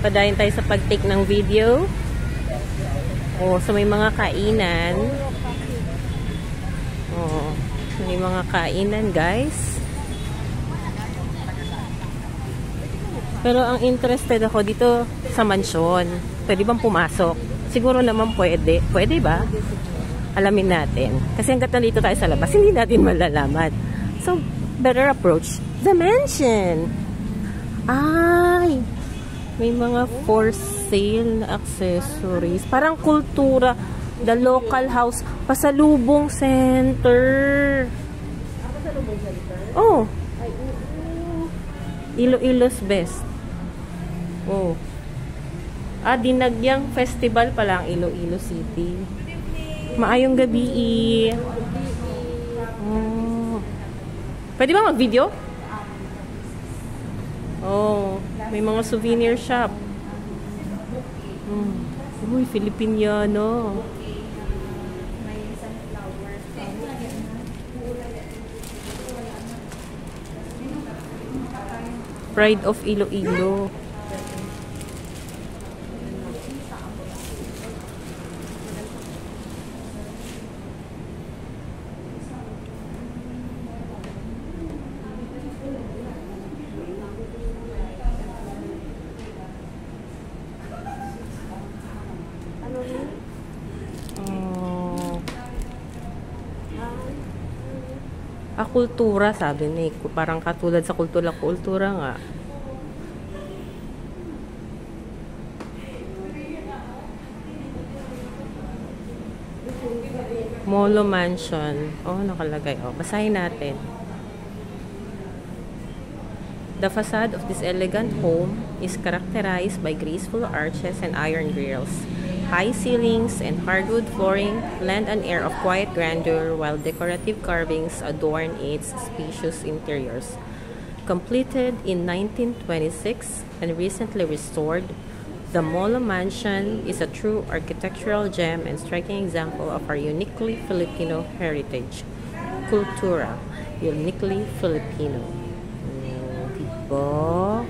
Padayon tayo sa pag-take ng video. Oh, so may mga kainan. Oh, may mga kainan, guys. Pero ang interested ako dito sa mansyon. Pwede bang pumasok? Siguro naman pwede. Pwede ba? Alamin natin. Kasi hanggat nandito tayo sa labas, hindi natin malalaman. So, better approach the mansion. Ay! May mga for sale na accessories. Parang kultura. The local house. Pasalubong center. Pasalubong center? Oh. Iloilo's best. Oh. Ah, Dinagyang Festival pala ang Iloilo City. Maayong gabi. Oh. Pwede ba mag-video? Oh, may mga souvenir shop. Uy, Filipiniano. Pride of Iloilo. Kultura, sabi ni. Parang katulad sa kultura nga. Molo Mansion. Oh, nakalagay. Oh, basahin natin. The facade of this elegant home is characterized by graceful arches and iron grills. High ceilings and hardwood flooring lend an air of quiet grandeur, while decorative carvings adorn its spacious interiors. Completed in 1926 and recently restored, the Molo Mansion is a true architectural gem and striking example of our uniquely Filipino heritage. Kultura, uniquely Filipino. Diba?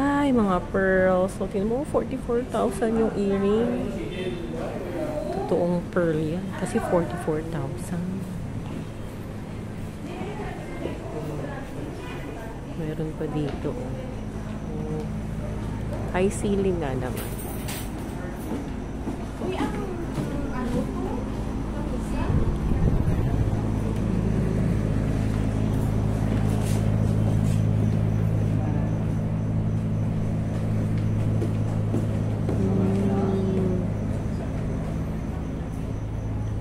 Ay, mga pearls. So, tinan mo, 44,000 yung earring. Totoong pearl yan. Kasi 44,000. Meron pa dito. Oh. High ceiling nga naman.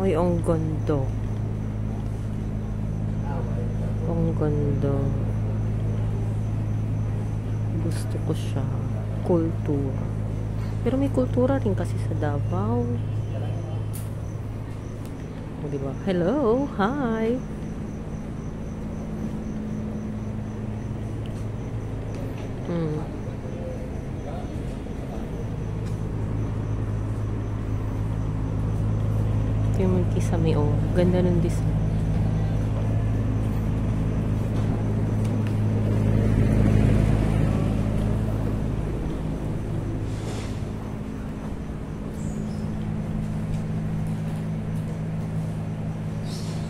Ay, ang ganda. Ang ganda. Gusto ko siya. Kultura. Pero may kultura rin kasi sa Davao. O, diba? Hello! Hi! Yung magkisame, oh. Ganda ng design.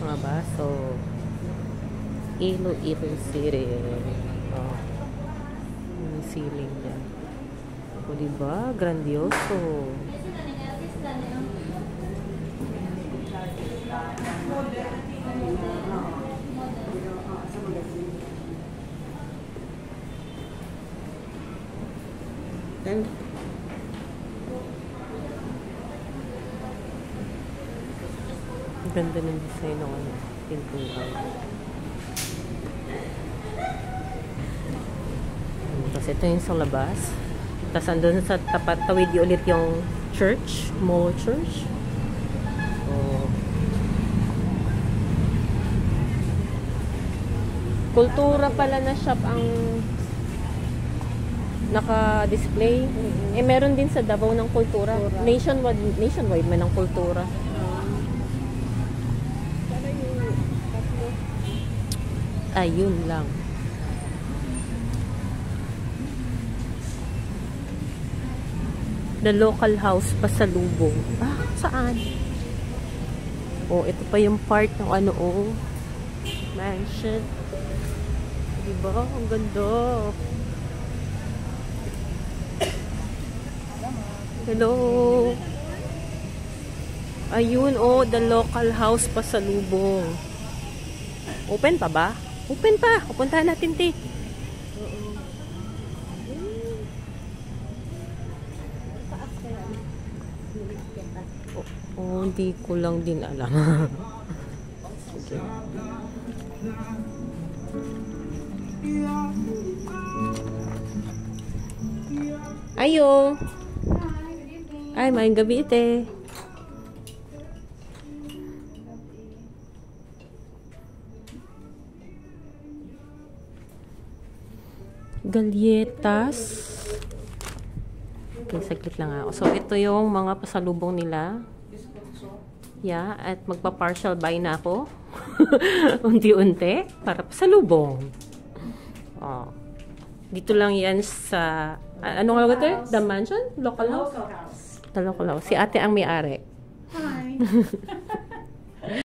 Mga baso. Iloilo City. Oh. Yung ceiling niya. O, diba? Grandioso. And ganda ng design ng pintura. Tapos ito yung sa labas. Tapos andun sa tapat, tawid ulit yung church, Molo Church. Oh. Kultura pala na shop ang naka-display. Eh, meron din sa Davao ng kultura. Nationwide man ng kultura. Ayun lang. The local house pasalubong. Ah, saan? Oh, ito pa yung part ng ano, oh. Mansion. Diba? Ang ganda. Hello. Ayun, oh, the local house pasalubong. Open pa ba? Open pa. Pupuntahan natin, te. Oh, hindi ko lang din alam. Okay. Ayo. Ay, maayong gabi, te. Galletas. Okay, saglit lang ako. So, ito yung mga pasalubong nila. Yeah, at magpa-partial buy na ako. Unti-unti para pasalubong. Oh. Dito lang yan sa ano nga ito? The mansion? Local house? The local house. Si ate ang may-ari. Hi.